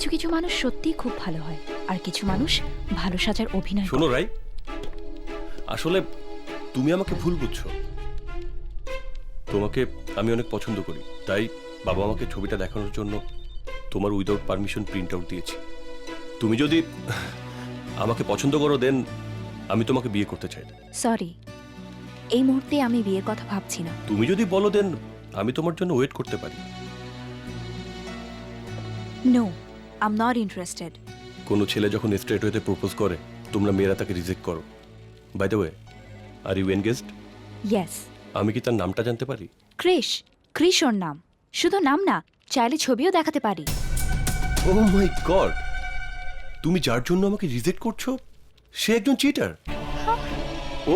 কিছু কিছু মানুষ সত্যিই খুব ভালো হয়, আর কিছু মানুষ ভালো সাজার অভিনয় করে। শোনো রাই, আসলে তুমি আমাকে ভুল বুঝছো। তোমাকে আমি অনেক পছন্দ করি, তাই বাবা আমাকে ছবিটা দেখানোর জন্য তোমার উইদাউট পারমিশন প্রিন্ট আউট দিয়েছি। তুমি যদি আমাকে পছন্দ করো দেন আমি তোমাকে বিয়ে করতে চাই। সরি, এই মুহূর্তে আমি বিয়ের কথা ভাবছি না। তুমি যদি বলো দেন আমি তোমার জন্য ওয়েট করতে পারি। No, I am not interested. কোনো ছেলে যখন স্ট্রেট হইতে প্রপোজ করে তোমরা মেয়েরা তাকে রিজেক্ট করো। By the way, are you engaged? Yes. আমি কি তার নামটা জানতে পারি? ক্রিশ। ক্রিশ ওর নাম। শুধু নাম না, চাইলে ছবিও দেখাতে পারি। ও মাই গড, তুমি যার জন্য আমাকে রিজেক্ট করছো সে একজন চিটার। ও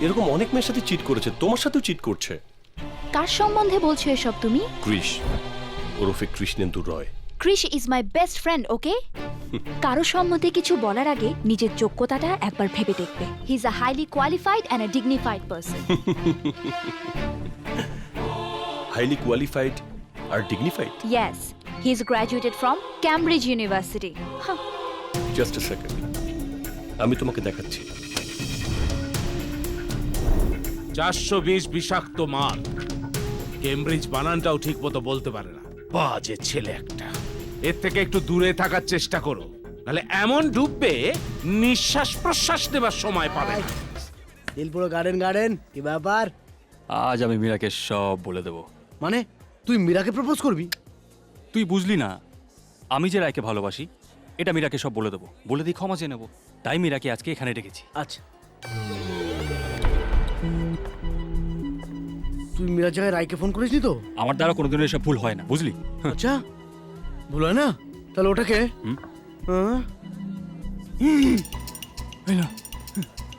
এরকম অনেক মেয়ের সাথে চিট করেছে, তোমার সাথেও চিট করছে। কার সম্বন্ধে বলছো এসব তুমি? ক্রিশ, ওরফে Krishnendu Roy. Krish is my best friend, okay? কারো সম্বন্ধে কিছু বলার আগে নিজের যোগ্যতাটা একবার ভেবে দেখবে। He is a highly qualified and a dignified person. Highly qualified আর dignified? Yes, he is graduated from Cambridge University. Just a second, আমি তোমাকে দেখাচ্ছি। 420 বিষাক্ত মাল। কেমব্রিজ বানানটাও ঠিক মতো বলতে পারে না। বাজে ছেলে একটা। এর থেকে একটু দূরে থাকার চেষ্টা করো, নাহলে এমন ডুববে নিঃশ্বাস প্রশ্বাস নেবার সময় পাবে না। দিলপুরো গার্ডেন গার্ডেন, কি ব্যাপার? আজ আমি মীরাকে সব বলে দেব। মানে তুই মীরাকে প্রপোজ করবি? তুই বুঝলি না, আমি যে রায়কে ভালোবাসি এটা মীরাকে সব বলে দেবো, বলে দিয়ে ক্ষমা চেয়ে নেবো। তাই মীরাকে আজকে এখানে ডেকেছি। আচ্ছা, তুই মীরার জায়গায় রায়কে ফোন করিসনি তো? আমার দ্বারা কোনোদিনও এসব ভুল হয় না, বুঝলি? আচ্ছা, ভুল হয় না? তাহলে ওটাকে এই না,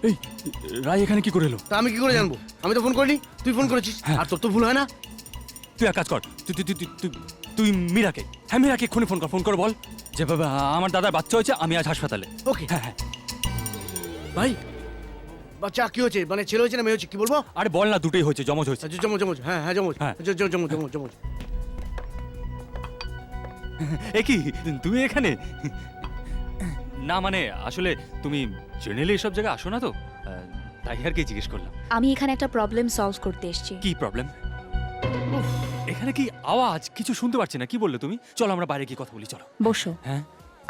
এই রায় এখানে কি করে এলো? তা আমি কি করে জানবো? আমি তো ফোন করিনি, তুই ফোন করেছিস। আর তোর তো ভুল হয় না। তুই এক কাজ কর, তুই তুই তুই তুই তুই মীরাকে, হ্যাঁ মীরাকে এক্ষুনি ফোন কর বল যে বাবা আমার দাদার বাচ্চা হয়েছে, আমি আজ হাসপাতালে। ওকে। হ্যাঁ হ্যাঁ। ভাই, বাচ্চা কি হয়েছে? মানে ছেলে হয়েছে না মেয়ে হয়েছে, কি বলবো? আরে বল না, দুটোই হয়েছে, জমজ হয়েছে। আচ্ছা, জমজ জমজ, হ্যাঁ হ্যাঁ জমজ, হ্যাঁ। জমজ জমজ জমজ। এ কি তুমি এখানে? না মানে আসলে তুমি জেনারেলি এসব জায়গায় আসো না তো, তাই আর কি জিজ্ঞেস করলাম। আমি এখানে একটা প্রবলেম সলভ করতে এসেছি। কি প্রবলেম? এখানে কি আওয়াজ? কিছু শুনতে পাচ্ছি না। কি বললে তুমি? চলো আমরা বাইরে গিয়ে কথা বলি, চলো। বসো। হ্যাঁ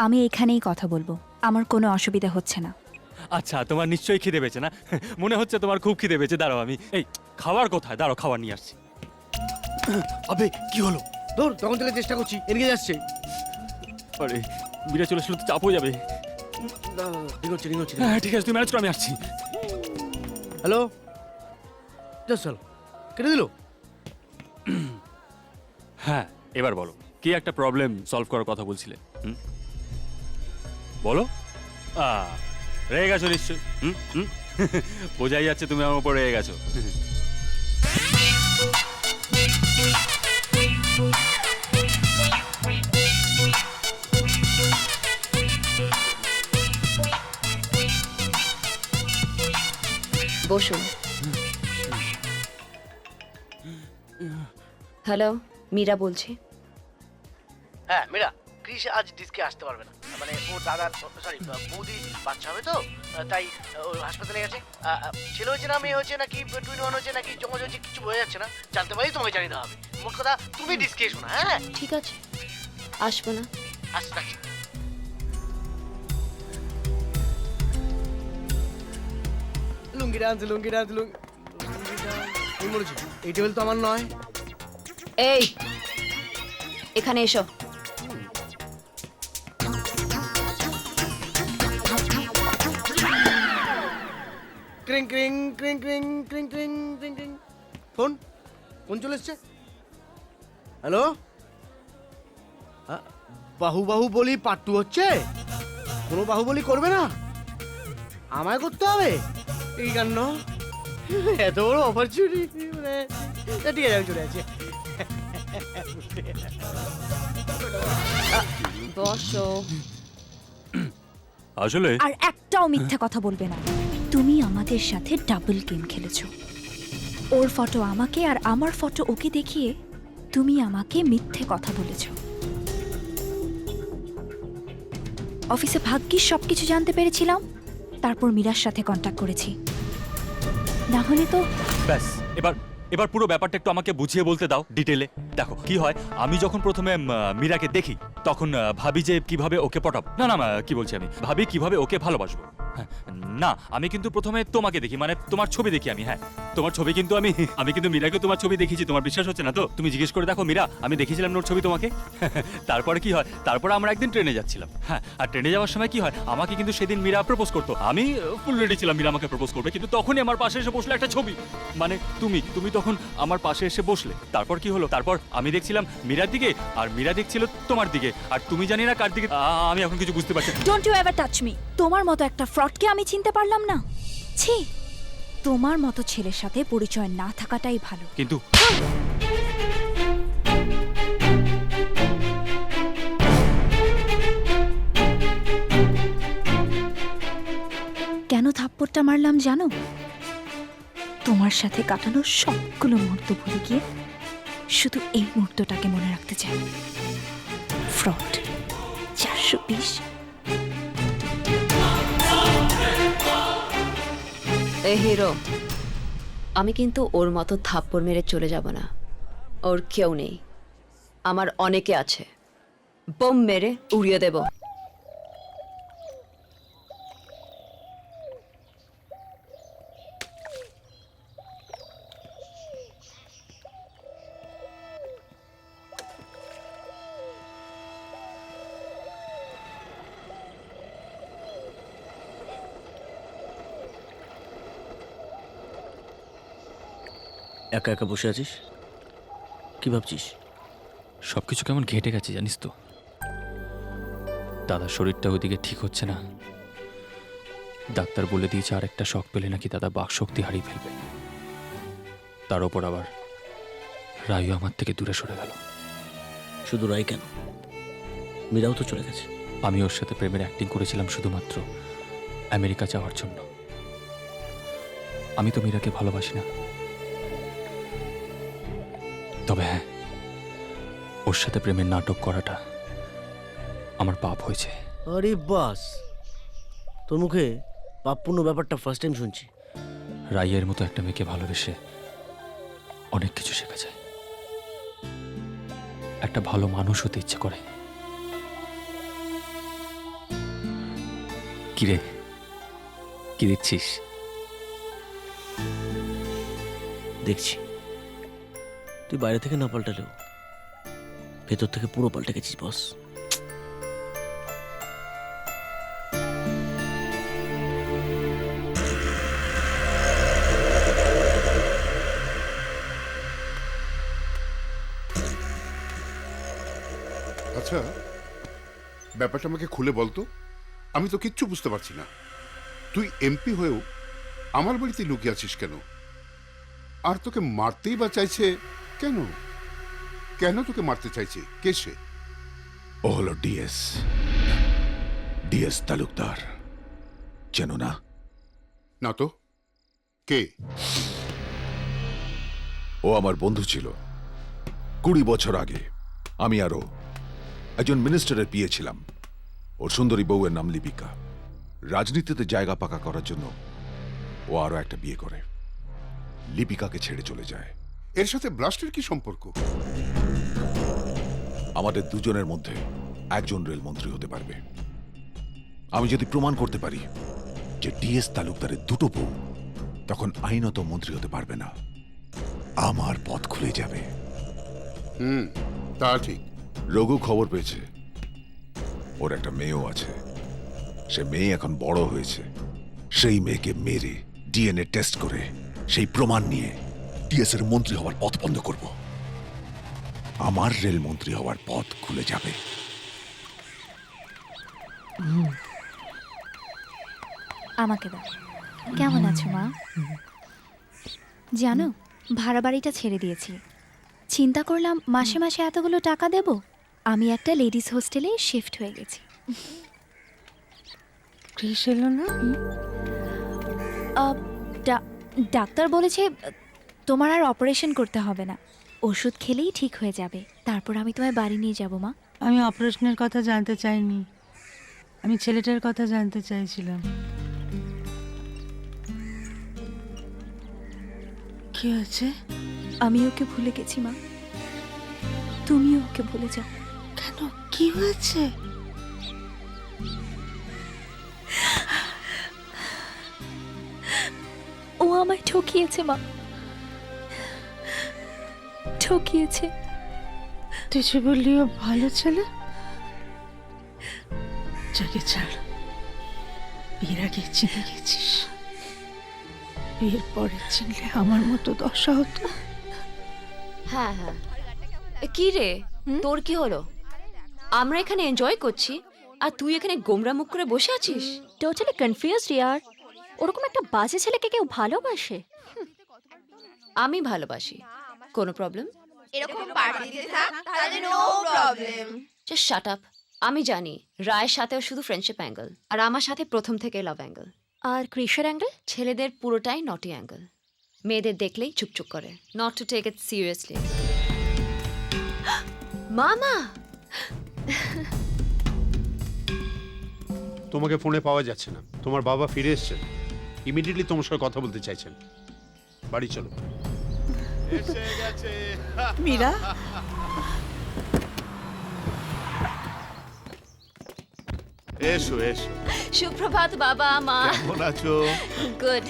আমি এখানেই কথা বলবো, আমার কোনো অসুবিধা হচ্ছে না। আচ্ছা, তোমার নিশ্চয়ই খিদে পেয়েছে না? মনে হচ্ছে তোমার খুব খিদে পেয়েছে। দাঁড়াও, আমি এই খাবার কোথায়? দাঁড়াও, খাবার নিয়ে আসছি। আবে কি হলো? ধর, তখন থেকে চেষ্টা করছি, এদিকে যাচ্ছে। আরে বিরা চলে আসলে তো চাপ হয়ে যাবে। রিং হচ্ছে। হ্যাঁ ঠিক আছে, তুই ম্যানেজ করো, আমি আসছি। হ্যালো, চল কেটে দিল। হ্যাঁ এবার বলো, কি একটা প্রবলেম সলভ করার কথা বলছিলে? বলো। রেগে গেছো নিশ্চয়। বোঝাই যাচ্ছে তুমি আমার উপর রেগে গেছো। বসুন। হ্যালো, মীরা বলছি। হ্যাঁ মীরা, ক্রিস আজ ডিস্কে আসতে পারবে না। মানে ওর দাদার, সরি বৌদি বাচ্চা হবে তো, তাই ও হাসপাতালে গেছে। ছেলে হয়েছে না মেয়ে হয়েছে নাকি টুইন ওয়ান হয়েছে নাকি জমজ হয়েছে কিছু বোঝা যাচ্ছে না। জানতে পারি তোমাকে জানিয়ে দেওয়া হবে। মোট কথা তুমি ডিস্কে এসো না। হ্যাঁ ঠিক আছে, আসবো না। আসতে থাকি। লুঙ্গি ডান্স আমি বলেছি এই টেবিল তো আমার নয়। এই এখানে এসো। ক্রিং ক্রিং ক্রিং ক্রিং ক্রিং ক্রিং ক্রিং ক্রিং। ফোন চলে এসছে। হ্যালো, বাহু বলি পার্ট 2 হচ্ছে? কোনো বাহুবলি করবে না, আমায় করতে হবে? এই কাণ্ড, এত বড় অপরচুনিটি। ঠিক আছে, আমি চলে যাচ্ছি। বসো। আসলে আর একটাও মিথ্যা কথা বলবে না। তুমি আমাদের সাথে ডাবল গেম খেলেছো। ওর ফটো আমাকে আর আমার ফটো ওকে দেখিয়ে তুমি আমাকে মিথ্যে কথা বলেছো। অফিসে ভাগ্যিস সবকিছু জানতে পেরেছিলাম, তারপর মীরার সাথে কন্ট্যাক্ট করেছি, না হলে তো। ব্যাস, এবার এবার পুরো ব্যাপারটা একটু আমাকে বুঝিয়ে বলতে দাও ডিটেলে। দেখো কি হয়, আমি যখন প্রথমে মীরাকে দেখি তখন ভাবি যে কিভাবে ওকে পটাবো, না না কি বলছি, আমি ভাবি কিভাবে ওকে ভালোবাসবো। হ্যাঁ, না আমি কিন্তু প্রথমে তোমাকে দেখি, মানে তোমার ছবি দেখি আমি। হ্যাঁ, তোমার ছবি কিন্তু আমি কিন্তু মীরাকে তোমার ছবি দেখিয়েছি, তোমার বিশ্বাস হচ্ছে না তো? তুমি জিজ্ঞেস করে দেখো মীরা, আমি দেখিয়েছিলাম ওর ছবি তোমাকে। তারপরে কি হয়, তারপরে আমরা একদিন ট্রেনে যাচ্ছিলাম। হ্যাঁ, আর ট্রেনে যাওয়ার সময় কি হয়, আমাকে কিন্তু সেদিন মীরা প্রপোজ করতো, আমি ফুল রেডি ছিলাম মীরা আমাকে প্রপোজ করবে, কিন্তু তখনই আমার পাশে এসে বসলো একটা ছবি, মানে তুমি তখন আমার পাশে এসে বসলে। তারপর কি হলো, তারপর আমি দেখছিলাম মীরার দিকে আর মীরা দেখছিল তোমার দিকে, আর তুমি জানি না কার দিকে। আমি এখন কিছু বুঝতে পারছি না। Don't you ever touch me. তোমার মতো একটা ফ্রডকে আমি চিনতে পারলাম না। ছি, তোমার মতো ছেলের সাথে পরিচয় না থাকাটাই ভালো। কিন্তু কেন থাপ্পড়টা মারলাম জানো? তোমার সাথে কাটানো সবগুলো মুহূর্ত ভুলে গিয়ে শুধু এই মুহূর্তটাকে মনে রাখতে চাই। ফ্রড 420। এ হিরো, আমি কিন্তু ওর মতো থাপ্পড় মেরে চলে যাব না। ওর কেউ নেই, আমার অনেকে আছে, বোম মেরে উড়িয়ে দেব। একা একা বসে আছিস, কি ভাবছিস? সবকিছু কেমন ঘেটে গেছে জানিস তো, দাদার শরীরটা ওইদিকে ঠিক হচ্ছে না। ডাক্তার বলে দিয়েছে আর একটা শক পেলে নাকি দাদা বাক শক্তি হারিয়ে ফেলবে। তার ওপর আবার রায়ু আমার থেকে দূরে সরে গেল। শুধু রায় কেন, মীরাও তো চলে গেছে। আমি ওর সাথে প্রেমের অ্যাক্টিং করেছিলাম শুধুমাত্র আমেরিকা যাওয়ার জন্য। আমি তো মীরাকে ভালোবাসি না, তবে হ্যাঁ, ওর সাথে প্রেমের নাটক করাটা আমার পাপ হয়েছে। আরে বাস, তোর মুখে পাপপূর্ণ ব্যাপারটা ফার্স্ট টাইম শুনছি। রাইয়ের মতো একটা মেয়েকে ভালোবেসে অনেক কিছু শেখা যায়। একটা ভালো মানুষ হতে ইচ্ছে করে। কিরে, কি দেখছিস? দেখছি তুই বাইরে থেকে না পাল্টালেও ভেতর থেকে পুরো পাল্টে গেছিস বস। আচ্ছা, ব্যাপারটা আমাকে খুলে বলতো, আমি তো কিচ্ছু বুঝতে পারছি না। তুই এমপি হয়েও আমার বাড়িতে লুকিয়ে আছিস কেন? আর তোকে মারতেই বা চাইছে কেন? কেন তোকে মারতে চাইছে? কে সে? ও হলো ডিএস তালুকদার। চেনো না? না তো, কে? ও আমার বন্ধু ছিল 20 বছর আগে। আমি আরো একজন মিনিস্টারের পিএ ছিলাম। ওর সুন্দরী বউয়ের নাম লিপিকা। রাজনীতিতে জায়গা পাকা করার জন্য ও আরো একটা বিয়ে করে, লিপিকাকে ছেড়ে চলে যায়। এর সাথে ব্লাস্টের কি সম্পর্ক? আমাদের দুজনের মধ্যে একজন রেলমন্ত্রী হতে পারবে। আমি যদি প্রমাণ করতে পারি যে ডিএস তালুকদারের দুটো বউ, তখন আইনত মন্ত্রী হতে পারবে না, আমার পথ খুলে যাবে। তা ঠিক। রঘু খবর পেয়েছে ওর একটা মেয়েও আছে। সে মেয়ে এখন বড় হয়েছে। সেই মেয়েকে মেরে ডিএনএ টেস্ট করে সেই প্রমাণ নিয়ে ডিএস এর মন্ত্রী হওয়ার পথ বন্ধ করব। আমার রেল মন্ত্রী হওয়ার পথ খুলে যাবে। আমাকে দাও। কেমন আছো মা? জানো, ভাড়া বাড়িটা ছেড়ে দিয়েছি। চিন্তা করলাম মাসে মাসে এতগুলো টাকা দেব। আমি একটা লেডিস হোস্টেলে শিফট হয়ে গেছি। ক্রিস এলো না? ডাক্তার বলেছে তোমার আর অপারেশন করতে হবে না, ওষুধ খেলেই ঠিক হয়ে যাবে। তারপর আমি তোমায় বাড়ি নিয়ে যাব মা। আমি অপারেশনের কথা জানতে চাইনি। আমি ছেলেটার কথা জানতে চাইছিলাম। কি হয়েছে? আমি ওকে ভুলে গেছি মা, তুমিও ওকে ভুলে যাও। কেন, কি হয়েছে? ও আমায় ঠকিয়েছে মা, ঠকিয়েছে। তুই যে বললি ও ভালো ছেলে। যাকে ছাড়, বিয়ের আগে চিনে গেছিস, বিয়ের পরে চিনলে আমার মতো দশা হতো। হ্যাঁ হ্যাঁ। কি রে, তোর কি হলো? আমরা এখানে এনজয় করছি আর তুই এখানে গোমরা মুখ করে বসে আছিস। টোটালি কনফিউজড ইয়ার। ওরকম একটা বাজে ছেলেকে কেউ ভালোবাসে? আমি ভালোবাসি, কোনো প্রবলেম? এরকম পার্টি দিতে থাক তাহলে no problem. Just shut up. আমি জানি রায়ের সাথেও শুধু ফ্রেন্ডশিপ অ্যাঙ্গেল, আর আমার সাথে প্রথম থেকে লাভ অ্যাঙ্গেল। আর ক্রিসের অ্যাঙ্গেল? ছেলেদের পুরোটাই নটি অ্যাঙ্গেল, মেয়েদের দেখলেই চুপচুপ করে, not to take it seriously. মামা, তোমাকে ফোনে পাওয়া যাচ্ছে না, তোমার বাবা ফিরে এসেছেন, ইমিডিয়েটলি তোমার সঙ্গে কথা বলতে চাইছেন। বাড়ি চলো। মীরা, এসো এসো, সুপ্রভাত বাবা মা। কেমন আছো? গুড।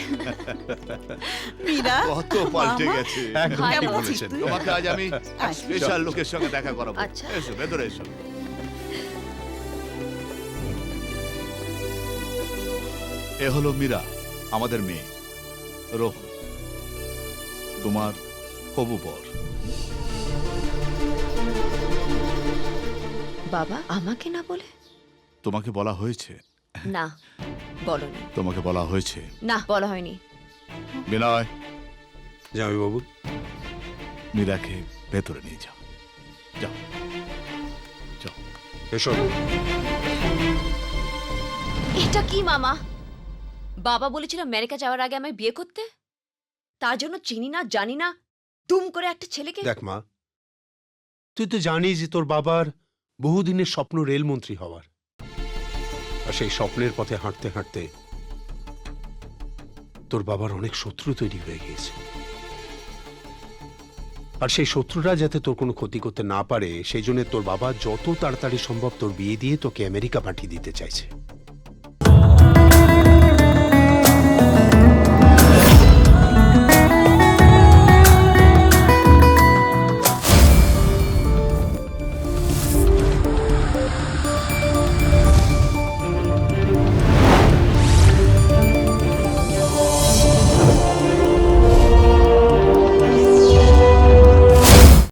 মীরা, কত পাল্টে গেছে। একদম ঠিক কেমন বলেছেন। তোমাকে আজ আমি স্পেশাল লোকের সঙ্গে দেখা করাবো। আচ্ছা। এসো ভেতরে এসো। এ হলো মীরা, আমাদের মেয়ে রোহন, তোমার হবু বর। বাবা আমাকে না বলে? তোমাকে বলা হয়েছে? না বলনি। তোমাকে বলা হয়েছে? না বলা হয়নি। বিনয়, জামাইবাবু, মীরাকে ভেতরে নিয়ে যাও। যাও যাও। এসো। এটা কি মামা? বাবা বলেছিল আমেরিকা যাওয়ার আগে আমায় বিয়ে করতে, তার জন্য চিনি না জানি না দুম করে একটা ছেলেকে। দেখ মা, তুই তো জানিস যে তোর বাবার বহুদিনের স্বপ্ন রেলমন্ত্রী হওয়ার, আর সেই স্বপ্নের পথে হাঁটতে হাঁটতে তোর বাবার অনেক শত্রু তৈরি হয়ে গিয়েছে। আর সেই শত্রুরা যাতে তোর কোনো ক্ষতি করতে না পারে, সেই জন্য তোর বাবা যত তাড়াতাড়ি সম্ভব তোর বিয়ে দিয়ে তোকে আমেরিকা পাঠিয়ে দিতে চাইছে।